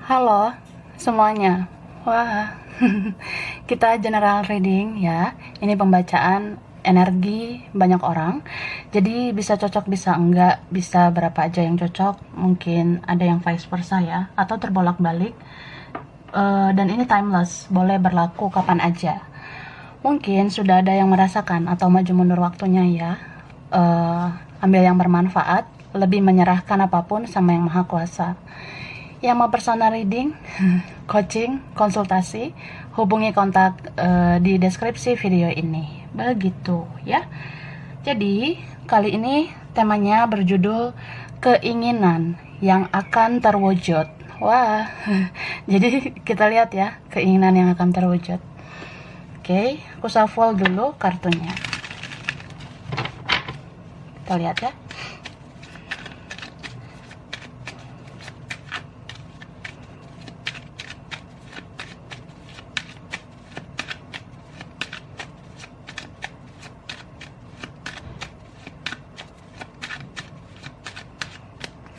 Halo semuanya. Wah, kita general reading ya. Ini pembacaan energi banyak orang. Jadi bisa cocok, bisa enggak, bisa berapa aja yang cocok. Mungkin ada yang vice versa ya, atau terbolak-balik. Dan ini timeless, boleh berlaku kapan aja. Mungkin sudah ada yang merasakan atau maju mundur waktunya ya. Ambil yang bermanfaat, lebih menyerahkan apapun sama yang maha kuasa. Yang mau personal reading, coaching, konsultasi, hubungi kontak di deskripsi video ini. Begitu ya. Jadi kali ini temanya berjudul keinginan yang akan terwujud. Wah, jadi kita lihat ya keinginan yang akan terwujud. Oke, aku shuffle dulu kartunya. Kita lihat ya.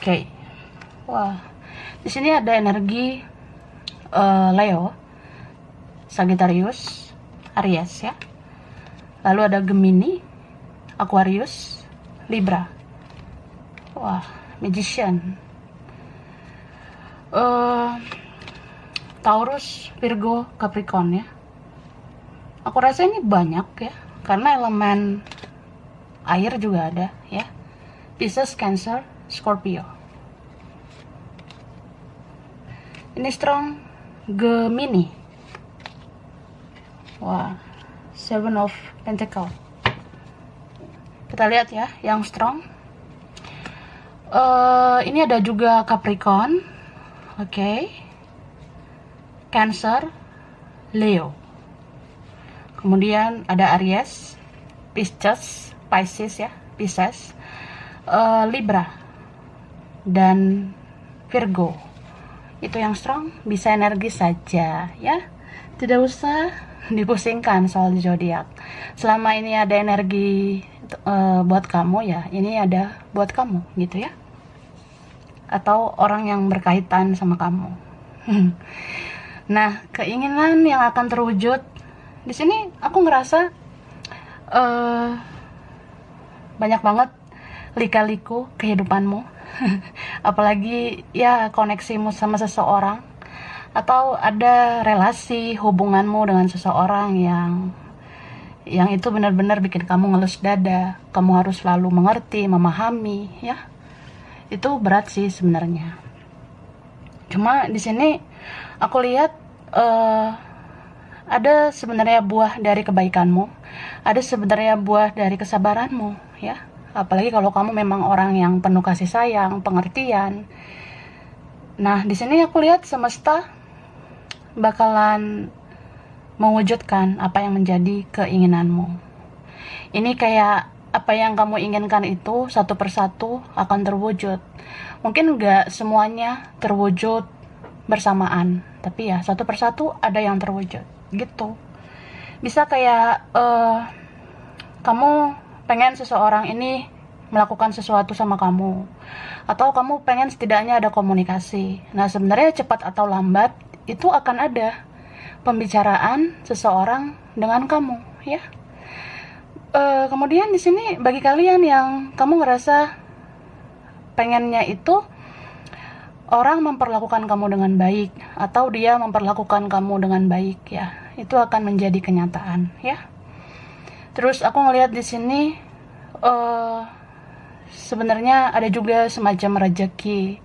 Oke, wah, di sini ada energi Leo, Sagittarius, Aries ya. Lalu ada Gemini, Aquarius, Libra. Wah, Magician, Taurus, Virgo, Capricorn ya. Aku rasa ini banyak ya, karena elemen air juga ada ya. Pisces, Cancer, Scorpio. Ini strong Gemini. Wah, Seven of Pentacles. Kita lihat ya, yang strong. Ini ada juga Capricorn, oke. Cancer, Leo. Kemudian ada Aries, Pisces ya, Pisces, Libra, dan Virgo. Itu yang strong, bisa energi saja ya, tidak usah dipusingkan soal zodiak. Selama ini ada energi buat kamu ya, ini ada buat kamu gitu ya, atau orang yang berkaitan sama kamu. Nah, keinginan yang akan terwujud di sini aku ngerasa banyak banget lika-liku kehidupanmu. Apalagi ya koneksimu sama seseorang, atau ada relasi hubunganmu dengan seseorang yang itu benar-benar bikin kamu ngelus dada. Kamu harus selalu mengerti, memahami ya. Itu berat sih sebenarnya. Cuma di sini aku lihat ada sebenarnya buah dari kebaikanmu, ada sebenarnya buah dari kesabaranmu ya. Apalagi kalau kamu memang orang yang penuh kasih sayang, pengertian. Nah, di sini aku lihat semesta bakalan mewujudkan apa yang menjadi keinginanmu. Ini kayak apa yang kamu inginkan itu satu persatu akan terwujud. Mungkin enggak semuanya terwujud bersamaan, tapi ya satu persatu ada yang terwujud gitu. Bisa kayak kamu pengen seseorang ini melakukan sesuatu sama kamu, atau kamu pengen setidaknya ada komunikasi. Nah, sebenarnya cepat atau lambat itu akan ada pembicaraan seseorang dengan kamu ya. Kemudian di sini bagi kalian yang kamu ngerasa pengennya itu orang memperlakukan kamu dengan baik, atau dia memperlakukan kamu dengan baik ya, itu akan menjadi kenyataan ya. Terus aku ngelihat di sini sebenarnya ada juga semacam rezeki,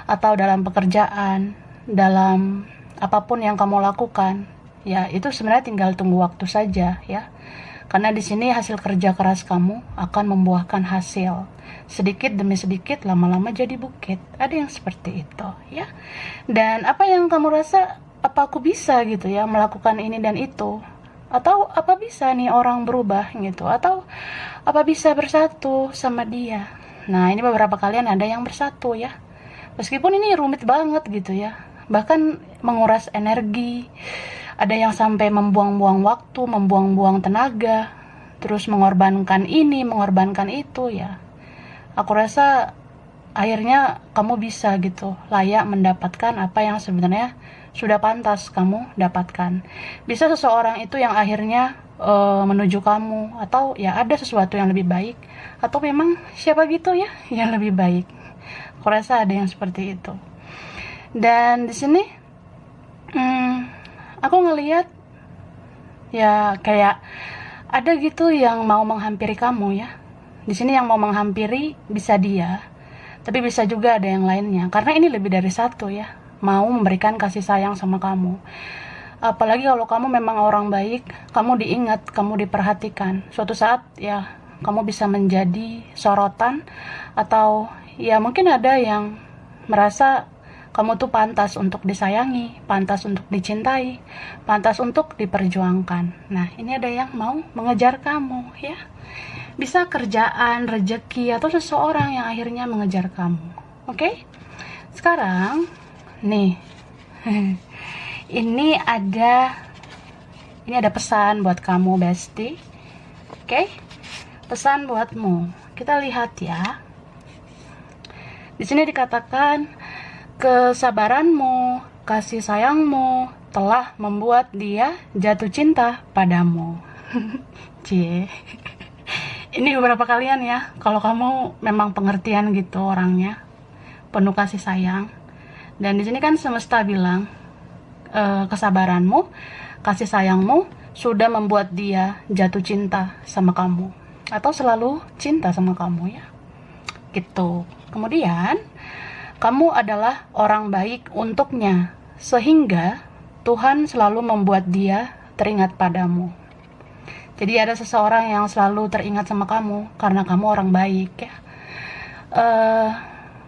atau dalam pekerjaan, dalam apapun yang kamu lakukan ya, itu sebenarnya tinggal tunggu waktu saja ya. Karena di sini hasil kerja keras kamu akan membuahkan hasil. Sedikit demi sedikit, lama-lama jadi bukit. Ada yang seperti itu ya. Dan apa yang kamu rasa, apa aku bisa gitu ya melakukan ini dan itu, atau apa bisa nih orang berubah gitu, atau apa bisa bersatu sama dia. Nah, ini beberapa kalian ada yang bersatu ya, meskipun ini rumit banget gitu ya, bahkan menguras energi. Ada yang sampai membuang-buang waktu, membuang-buang tenaga, terus mengorbankan ini, mengorbankan itu ya. Aku rasa akhirnya kamu bisa gitu layak mendapatkan apa yang sebenarnya sudah pantas kamu dapatkan. Bisa seseorang itu yang akhirnya menuju kamu, atau ya ada sesuatu yang lebih baik, atau memang siapa gitu ya yang lebih baik. Aku rasa ada yang seperti itu. Dan di sini aku ngelihat ya kayak ada gitu yang mau menghampiri kamu ya. Di sini yang mau menghampiri bisa dia, tapi bisa juga ada yang lainnya. Karena ini lebih dari satu ya, mau memberikan kasih sayang sama kamu. Apalagi kalau kamu memang orang baik, kamu diingat, kamu diperhatikan. Suatu saat ya kamu bisa menjadi sorotan, atau ya mungkin ada yang merasa kamu tuh pantas untuk disayangi, pantas untuk dicintai, pantas untuk diperjuangkan. Nah, ini ada yang mau mengejar kamu ya. Bisa kerjaan, rezeki, atau seseorang yang akhirnya mengejar kamu. Oke? Sekarang nih ini ada pesan buat kamu, Besti. Oke? Pesan buatmu. Kita lihat ya. Di sini dikatakan kesabaranmu, kasih sayangmu telah membuat dia jatuh cinta padamu. Cie. Ini beberapa kalian ya, kalau kamu memang pengertian gitu orangnya, penuh kasih sayang. Dan di sini kan semesta bilang kesabaranmu, kasih sayangmu sudah membuat dia jatuh cinta sama kamu, atau selalu cinta sama kamu ya. Gitu. Kemudian kamu adalah orang baik untuknya, sehingga Tuhan selalu membuat dia teringat padamu. Jadi ada seseorang yang selalu teringat sama kamu karena kamu orang baik ya.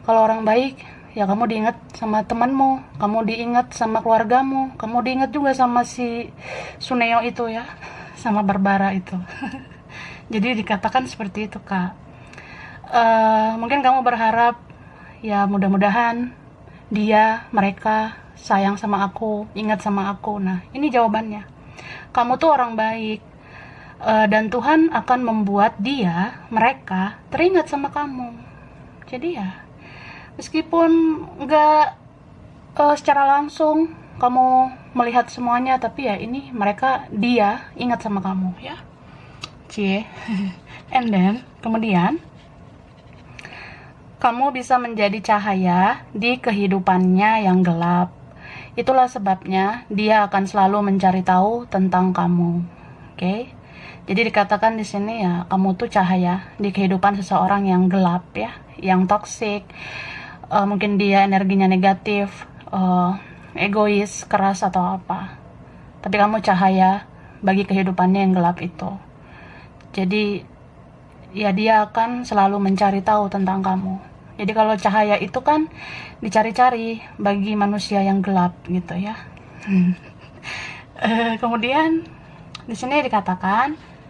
Kalau orang baik ya kamu diingat sama temanmu, kamu diingat sama keluargamu, kamu diingat juga sama si Suneo itu ya, sama Barbara itu. Jadi dikatakan seperti itu, Kak. Mungkin kamu berharap ya mudah-mudahan mereka sayang sama aku, ingat sama aku. Nah, ini jawabannya. Kamu tuh orang baik. Dan Tuhan akan membuat mereka teringat sama kamu. Jadi ya, meskipun nggak secara langsung kamu melihat semuanya, tapi ya ini dia ingat sama kamu ya. Cie. And then kemudian kamu bisa menjadi cahaya di kehidupannya yang gelap. Itulah sebabnya dia akan selalu mencari tahu tentang kamu. Oke? Jadi dikatakan di sini ya, kamu tuh cahaya di kehidupan seseorang yang gelap ya, yang toksik, mungkin dia energinya negatif, egois, keras atau apa. Tapi kamu cahaya bagi kehidupannya yang gelap itu. Jadi ya dia akan selalu mencari tahu tentang kamu. Jadi kalau cahaya itu kan dicari-cari bagi manusia yang gelap gitu ya. Kemudian di sini dikatakan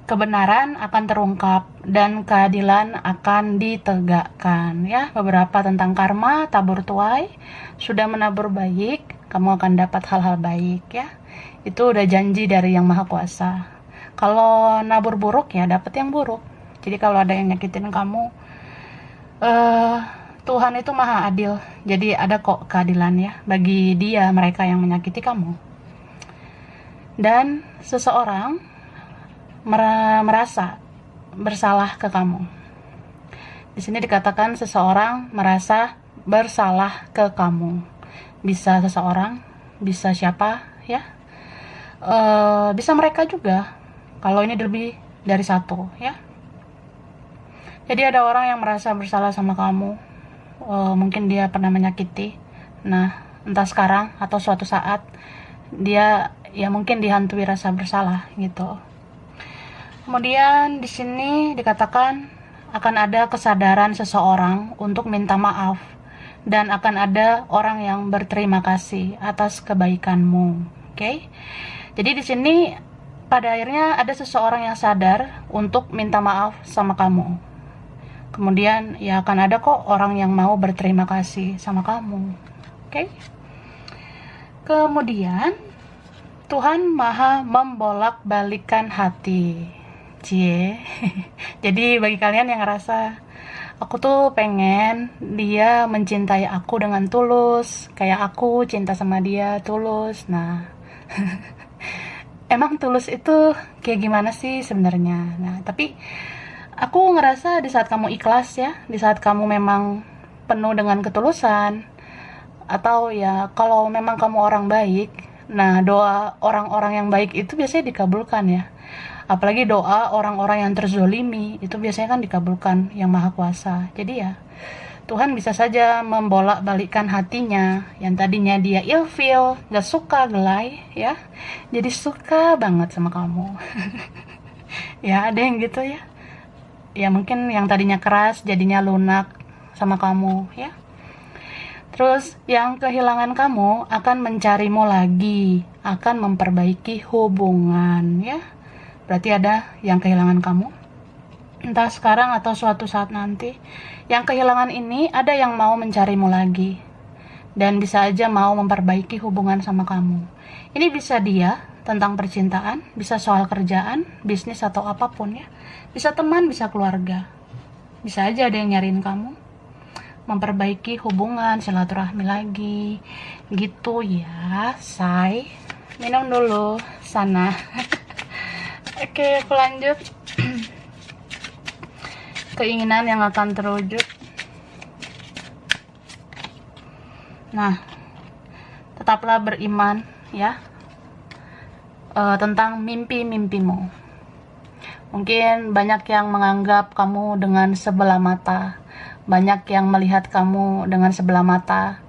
kebenaran akan terungkap dan keadilan akan ditegakkan ya. Beberapa tentang karma, tabur tuai, sudah menabur baik, kamu akan dapat hal-hal baik ya. Itu udah janji dari Yang Maha Kuasa. Kalau nabur buruk ya dapat yang buruk. Jadi kalau ada yang nyakitin kamu, Tuhan itu maha adil. Jadi ada kok keadilan ya bagi mereka yang menyakiti kamu. Dan seseorang merasa bersalah ke kamu. Di sini dikatakan seseorang merasa bersalah ke kamu. Bisa seseorang, bisa siapa ya? Bisa mereka juga. Kalau ini lebih dari satu ya. Jadi ada orang yang merasa bersalah sama kamu. Mungkin dia pernah menyakiti. Nah, entah sekarang atau suatu saat dia ya mungkin dihantui rasa bersalah gitu. Kemudian di sini dikatakan akan ada kesadaran seseorang untuk minta maaf, dan akan ada orang yang berterima kasih atas kebaikanmu. Oke? Jadi di sini pada akhirnya ada seseorang yang sadar untuk minta maaf sama kamu. Kemudian ya akan ada kok orang yang mau berterima kasih sama kamu. Oke? Kemudian Tuhan maha membolak-balikan hati. Cie. Jadi bagi kalian yang ngerasa Aku tuh pengen dia mencintai aku dengan tulus, kayak aku cinta sama dia tulus. Nah, emang tulus itu kayak gimana sih sebenarnya? Nah, tapi aku ngerasa di saat kamu ikhlas ya, di saat kamu memang penuh dengan ketulusan, atau ya kalau memang kamu orang baik, nah doa orang-orang yang baik itu biasanya dikabulkan ya. Apalagi doa orang-orang yang terzolimi itu biasanya kan dikabulkan yang maha kuasa. Jadi ya Tuhan bisa saja membolak-balikkan hatinya yang tadinya dia ilfeel, gak suka gelai ya, jadi suka banget sama kamu. Ya ada yang gitu ya. Ya mungkin yang tadinya keras jadinya lunak sama kamu ya. Terus yang kehilangan kamu akan mencarimu lagi, akan memperbaiki hubungan ya. Berarti ada yang kehilangan kamu, entah sekarang atau suatu saat nanti. Yang kehilangan ini ada yang mau mencarimu lagi, dan bisa aja mau memperbaiki hubungan sama kamu. Ini bisa dia tentang percintaan, bisa soal kerjaan, bisnis atau apapun ya. Bisa teman, bisa keluarga. Bisa aja ada yang nyariin kamu, memperbaiki hubungan, silaturahmi lagi. Gitu ya, say. Minum dulu sana. Oke, aku lanjut. Keinginan yang akan terwujud. Nah, tetaplah beriman ya, tentang mimpi-mimpimu. Mungkin banyak yang menganggap kamu dengan sebelah mata, banyak yang melihat kamu dengan sebelah mata,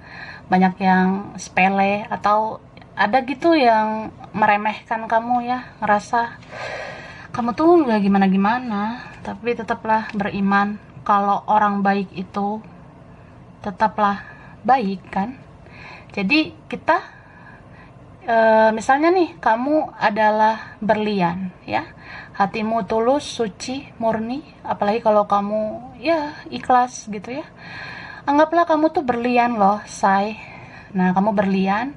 banyak yang sepele atau ada gitu yang meremehkan kamu ya, ngerasa kamu tuh nggak gimana-gimana. Tapi tetaplah beriman kalau orang baik itu tetaplah baik kan. Jadi kita misalnya nih kamu adalah berlian ya, hatimu tulus, suci, murni, apalagi kalau kamu ya ikhlas gitu ya. Anggaplah kamu tuh berlian loh, say. Nah, kamu berlian,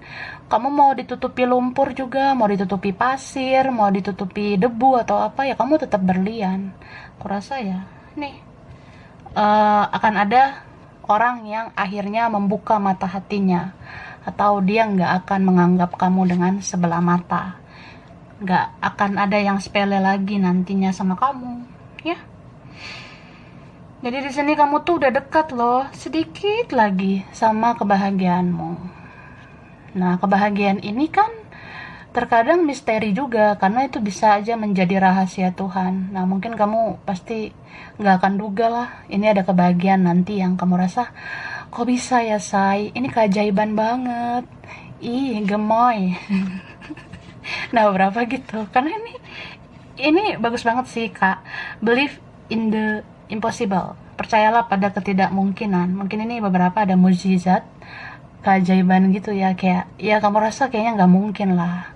kamu mau ditutupi lumpur juga, mau ditutupi pasir, mau ditutupi debu atau apa ya, kamu tetap berlian. Aku rasa ya, nih akan ada orang yang akhirnya membuka mata hatinya, atau dia nggak akan menganggap kamu dengan sebelah mata, nggak akan ada yang sepele lagi nantinya sama kamu, ya. Jadi di sini kamu tuh udah dekat loh, sedikit lagi sama kebahagiaanmu. Nah, kebahagiaan ini kan terkadang misteri juga, karena itu bisa aja menjadi rahasia Tuhan. Nah, mungkin kamu pasti nggak akan duga lah, ini ada kebahagiaan nanti yang kamu rasa, kok bisa ya, say? Ini keajaiban banget. Ih, gemoy. Nah, berapa gitu? Karena ini bagus banget sih, Kak. Believe in the impossible. Percayalah pada ketidakmungkinan. Mungkin ini beberapa ada mukjizat, keajaiban gitu ya, kayak ya kamu rasa kayaknya nggak mungkin lah,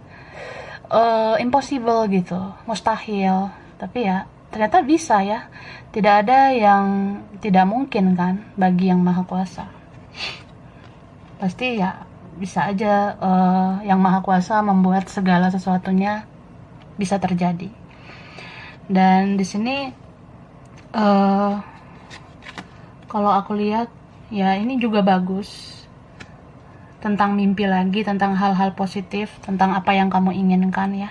impossible gitu, mustahil, tapi ya ternyata bisa ya. Tidak ada yang tidak mungkin kan bagi yang maha kuasa. Pasti ya bisa aja yang maha kuasa membuat segala sesuatunya bisa terjadi. Dan di sini kalau aku lihat ya, ini juga bagus tentang mimpi lagi, tentang hal-hal positif, tentang apa yang kamu inginkan ya.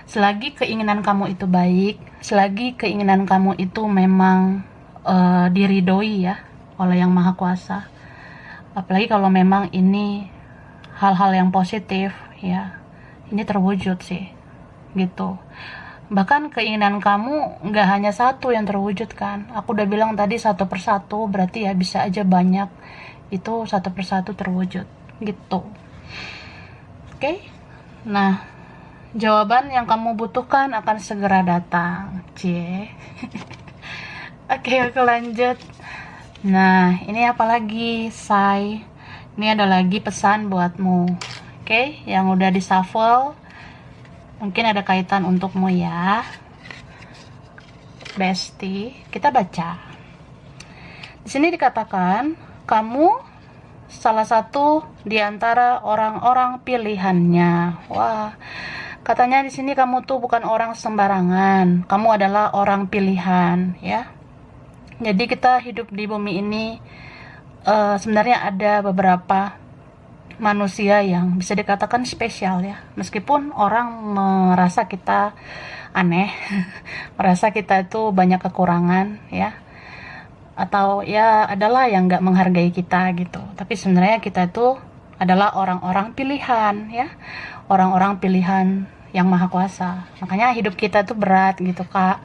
Selagi keinginan kamu itu baik, selagi keinginan kamu itu memang diridhoi ya oleh yang maha kuasa, apalagi kalau memang ini hal-hal yang positif ya, ini terwujud sih gitu. Bahkan keinginan kamu nggak hanya satu yang terwujud kan, aku udah bilang tadi satu persatu, berarti ya bisa aja banyak itu satu persatu terwujud gitu. Oke? Nah, jawaban yang kamu butuhkan akan segera datang. Cie. Oke, aku lanjut. Nah, ini apa lagi, say? Ini ada lagi pesan buatmu. Oke, yang udah di shuffle, mungkin ada kaitan untukmu ya, Besti. Kita baca. Di sini dikatakan kamu salah satu di antara orang-orang pilihannya. Wah, katanya di sini kamu tuh bukan orang sembarangan. Kamu adalah orang pilihan, ya. Jadi kita hidup di bumi ini, sebenarnya ada beberapa manusia yang bisa dikatakan spesial ya. Meskipun orang merasa kita aneh, merasa kita itu banyak kekurangan ya, atau ya adalah yang nggak menghargai kita gitu. Tapi sebenarnya kita itu adalah orang-orang pilihan ya, orang-orang pilihan yang maha kuasa. Makanya hidup kita tuh berat gitu kak.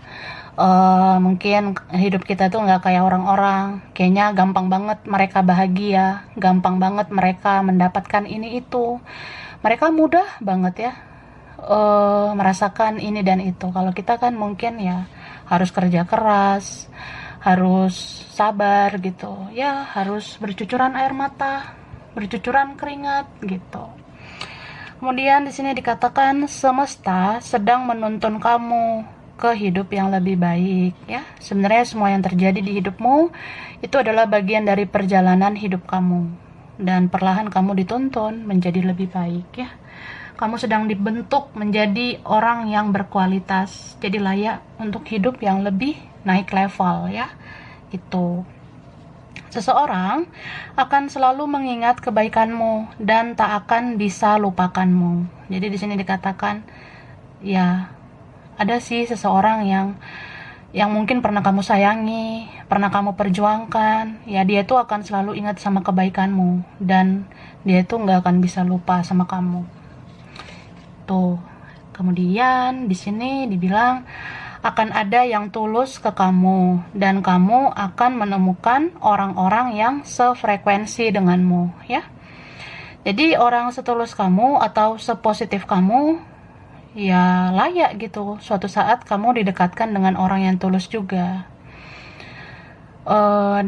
Mungkin hidup kita tuh nggak kayak orang-orang, kayaknya gampang banget mereka bahagia, gampang banget mereka mendapatkan ini itu, mereka mudah banget ya merasakan ini dan itu. Kalau kita kan mungkin ya harus kerja keras, harus sabar gitu ya, harus bercucuran air mata, bercucuran keringat gitu. Kemudian di sini dikatakan semesta sedang menuntun kamu ke hidup yang lebih baik ya. Sebenarnya semua yang terjadi di hidupmu itu adalah bagian dari perjalanan hidup kamu, dan perlahan kamu dituntun menjadi lebih baik ya. Kamu sedang dibentuk menjadi orang yang berkualitas, jadi layak untuk hidup yang lebih naik level ya. Itu seseorang akan selalu mengingat kebaikanmu dan tak akan bisa lupakanmu. Jadi di sini dikatakan ya, ada sih seseorang yang mungkin pernah kamu sayangi, pernah kamu perjuangkan, ya dia tuh akan selalu ingat sama kebaikanmu, dan dia tuh nggak akan bisa lupa sama kamu. Tuh. Kemudian di sini dibilang akan ada yang tulus ke kamu, dan kamu akan menemukan orang-orang yang sefrekuensi denganmu ya. Jadi orang setulus kamu atau sepositif kamu ya layak gitu suatu saat kamu didekatkan dengan orang yang tulus juga.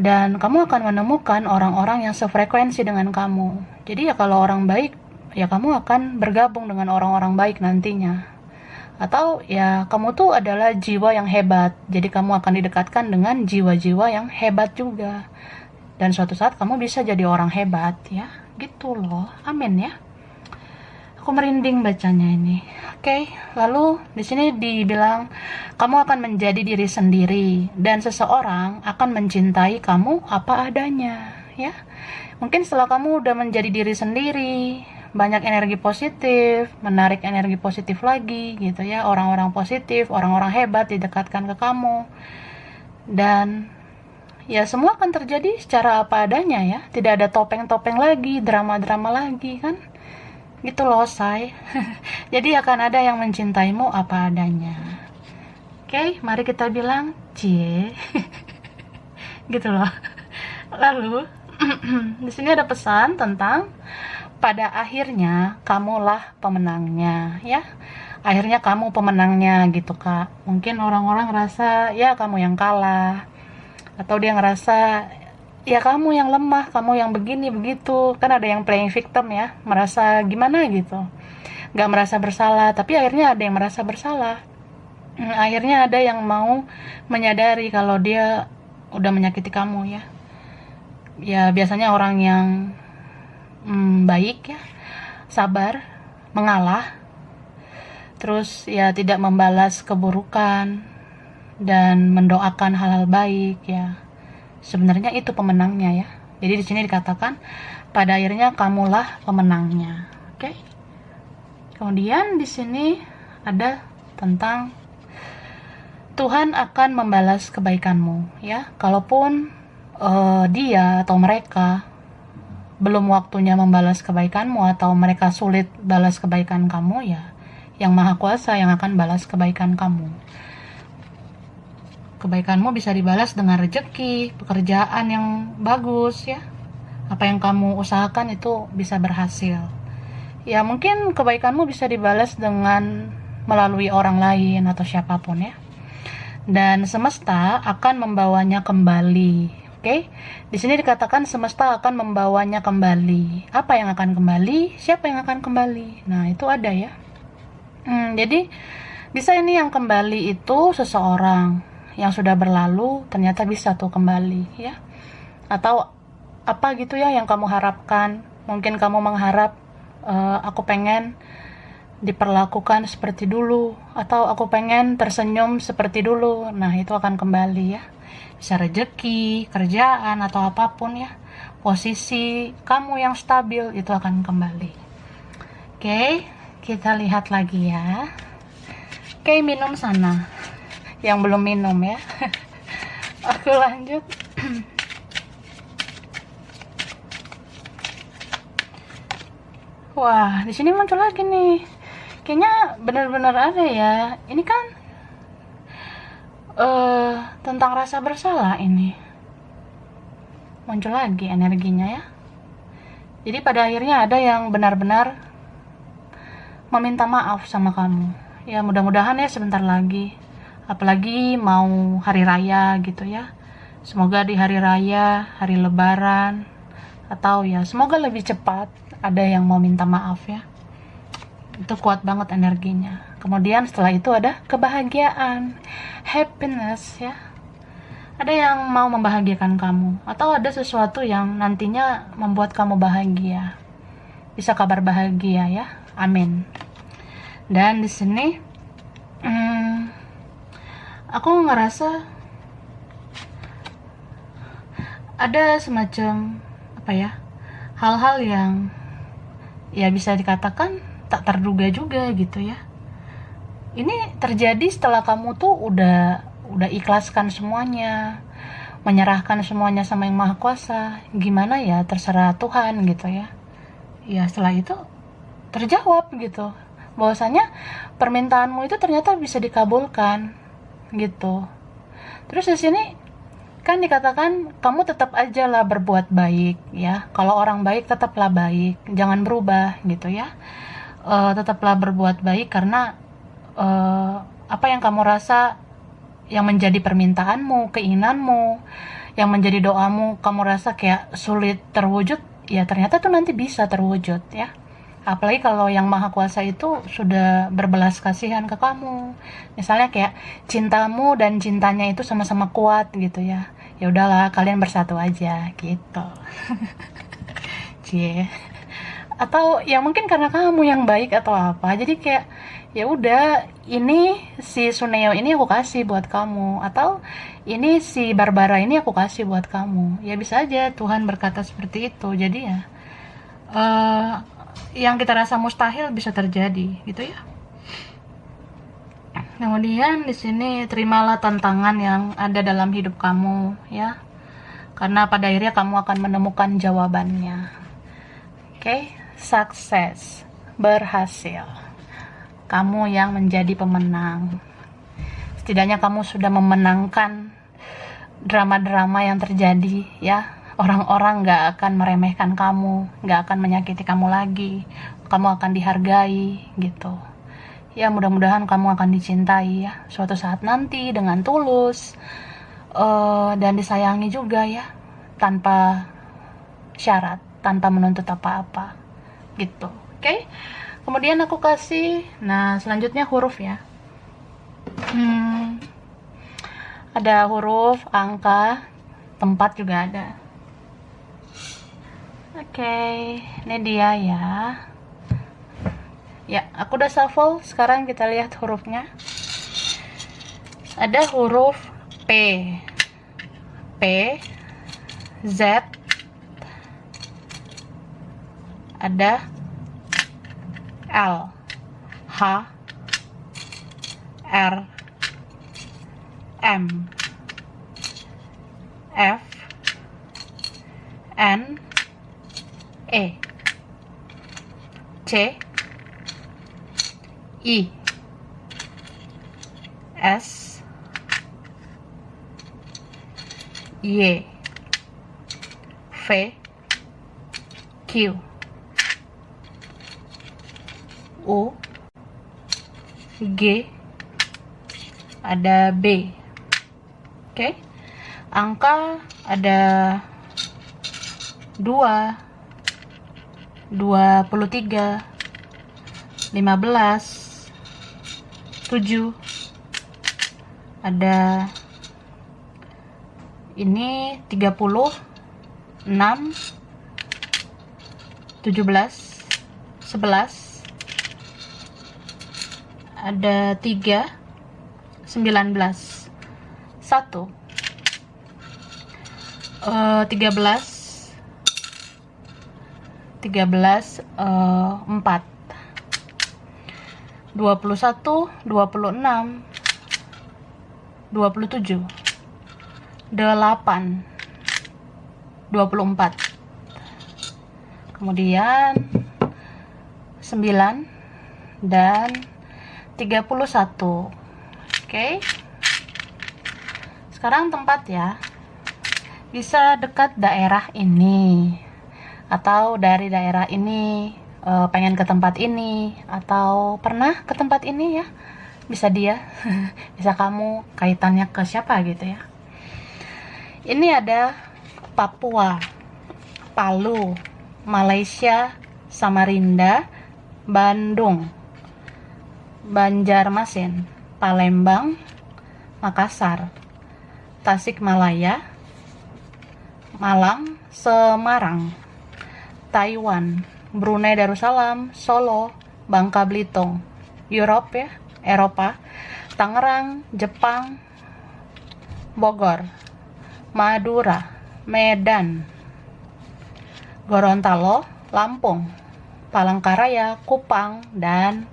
Dan kamu akan menemukan orang-orang yang sefrekuensi dengan kamu. Jadi ya kalau orang baik, ya kamu akan bergabung dengan orang-orang baik nantinya. Atau ya kamu tuh adalah jiwa yang hebat, jadi kamu akan didekatkan dengan jiwa-jiwa yang hebat juga, dan suatu saat kamu bisa jadi orang hebat ya, gitu loh. Amin ya. Aku merinding bacanya ini. Oke, lalu di sini dibilang kamu akan menjadi diri sendiri, dan seseorang akan mencintai kamu apa adanya ya. Mungkin setelah kamu udah menjadi diri sendiri, banyak energi positif, menarik energi positif lagi gitu ya, orang-orang positif, orang-orang hebat didekatkan ke kamu, dan ya semua akan terjadi secara apa adanya ya, tidak ada topeng-topeng lagi, drama-drama lagi kan, gitu loh say. Jadi akan ada yang mencintaimu apa adanya. Oke, mari kita bilang cie. Gitu loh. Lalu di sini ada pesan tentang pada akhirnya kamulah pemenangnya ya. Akhirnya kamu pemenangnya gitu kak. Mungkin orang-orang ngerasa ya kamu yang kalah, atau dia ngerasa ya kamu yang lemah, kamu yang begini begitu. Kan ada yang playing victim ya, merasa gimana gitu, gak merasa bersalah. Tapi akhirnya ada yang merasa bersalah. Akhirnya ada yang mau menyadari kalau dia udah menyakiti kamu ya. Ya biasanya orang yang baik ya, sabar, mengalah, terus ya tidak membalas keburukan dan mendoakan hal-hal baik ya. Sebenarnya itu pemenangnya ya. Jadi di sini dikatakan pada akhirnya kamulah pemenangnya. Oke. Kemudian di sini ada tentang Tuhan akan membalas kebaikanmu ya. Kalaupun dia atau mereka belum waktunya membalas kebaikanmu, atau mereka sulit balas kebaikan kamu, ya yang maha kuasa yang akan balas kebaikan kamu. Kebaikanmu bisa dibalas dengan rezeki, pekerjaan yang bagus ya. Apa yang kamu usahakan itu bisa berhasil. Ya mungkin kebaikanmu bisa dibalas dengan melalui orang lain atau siapapun ya. Dan semesta akan membawanya kembali. Oke, di sini dikatakan semesta akan membawanya kembali. Apa yang akan kembali? Siapa yang akan kembali? Nah, itu ada ya. Jadi bisa ini yang kembali itu seseorang yang sudah berlalu, ternyata bisa tuh kembali ya. Atau apa gitu ya yang kamu harapkan. Mungkin kamu mengharap aku pengen diperlakukan seperti dulu, atau aku pengen tersenyum seperti dulu. Nah, itu akan kembali ya. bisa rezeki, kerjaan, atau apapun ya. Posisi kamu yang stabil itu akan kembali. Oke, kita lihat lagi ya. Oke, minum sana. Yang belum minum ya. Aku lanjut. Wah, di sini muncul lagi nih. Kayaknya benar-benar ada ya. Ini kan tentang rasa bersalah ini. Muncul lagi energinya ya. Jadi pada akhirnya ada yang benar-benar meminta maaf sama kamu. Ya mudah-mudahan ya sebentar lagi. Apalagi mau hari raya gitu ya. Semoga di hari raya, hari lebaran, atau ya semoga lebih cepat ada yang mau minta maaf ya. Itu kuat banget energinya. Kemudian setelah itu ada kebahagiaan, happiness ya. Ada yang mau membahagiakan kamu, atau ada sesuatu yang nantinya membuat kamu bahagia. Bisa kabar bahagia ya, amin. Dan di sini, aku ngerasa ada semacam apa ya, hal-hal yang ya bisa dikatakan tak terduga juga gitu ya. Ini terjadi setelah kamu tuh udah ikhlaskan semuanya, menyerahkan semuanya sama yang Maha Kuasa. Gimana ya, terserah Tuhan gitu ya. Ya setelah itu terjawab gitu, bahwasanya permintaanmu itu ternyata bisa dikabulkan gitu. Terus di sini kan dikatakan kamu tetap aja lah berbuat baik ya. Kalau orang baik tetaplah baik, jangan berubah gitu ya. Tetaplah berbuat baik karena apa yang kamu rasa yang menjadi permintaanmu, keinginanmu, yang menjadi doamu, kamu rasa kayak sulit terwujud, ya ternyata tuh nanti bisa terwujud ya. Apalagi kalau yang Maha Kuasa itu sudah berbelas kasihan ke kamu. Misalnya kayak cintamu dan cintanya itu sama-sama kuat gitu ya. Ya udahlah, kalian bersatu aja gitu. Cie. Atau ya mungkin karena kamu yang baik atau apa. Jadi kayak ya udah, ini si Suneo ini aku kasih buat kamu, atau ini si Barbara ini aku kasih buat kamu. Ya bisa aja Tuhan berkata seperti itu. Jadi ya yang kita rasa mustahil bisa terjadi gitu ya. Kemudian di sini terimalah tantangan yang ada dalam hidup kamu ya. Karena pada akhirnya kamu akan menemukan jawabannya. Oke, sukses, berhasil. Kamu yang menjadi pemenang. Setidaknya kamu sudah memenangkan drama-drama yang terjadi ya. Orang-orang gak akan meremehkan kamu, gak akan menyakiti kamu lagi. Kamu akan dihargai gitu. Ya mudah-mudahan kamu akan dicintai ya suatu saat nanti dengan tulus, dan disayangi juga ya, tanpa syarat, tanpa menuntut apa-apa gitu. Oke? Kemudian aku kasih, nah selanjutnya huruf ya. Ada huruf, angka, tempat juga ada. Oke, ini dia ya. Ya, aku udah shuffle. Sekarang kita lihat hurufnya. Ada huruf P, P, Z, ada L, H, R, M, F, N, E, C, I, S, Y, V, Q, U, G, ada B. Oke. Angka ada 2, 23, 15, 7. Ada ini 30, 6, 17, 11. Ada 3, 19, 1, 13 4 21 26 27 8 24, kemudian 9 dan 31. Oke. Sekarang tempat ya. Bisa dekat daerah ini atau dari daerah ini pengen ke tempat ini atau pernah ke tempat ini ya. Bisa dia, bisa kamu, kaitannya ke siapa gitu ya. Ini ada Papua, Palu, Malaysia, Samarinda, Bandung, Banjarmasin, Palembang, Makassar, Tasikmalaya, Malang, Semarang, Taiwan, Brunei Darussalam, Solo, Bangka Belitung, Eropa, Tangerang, Jepang, Bogor, Madura, Medan, Gorontalo, Lampung, Palangkaraya, Kupang, dan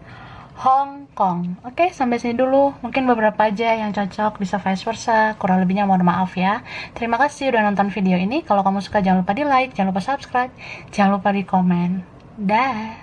Hong Kong. Oke, sampai sini dulu. Mungkin beberapa aja yang cocok, bisa vice versa. Kurang lebihnya mohon maaf ya. Terima kasih udah nonton video ini. Kalau kamu suka jangan lupa di like, jangan lupa subscribe, jangan lupa di komen. Dah.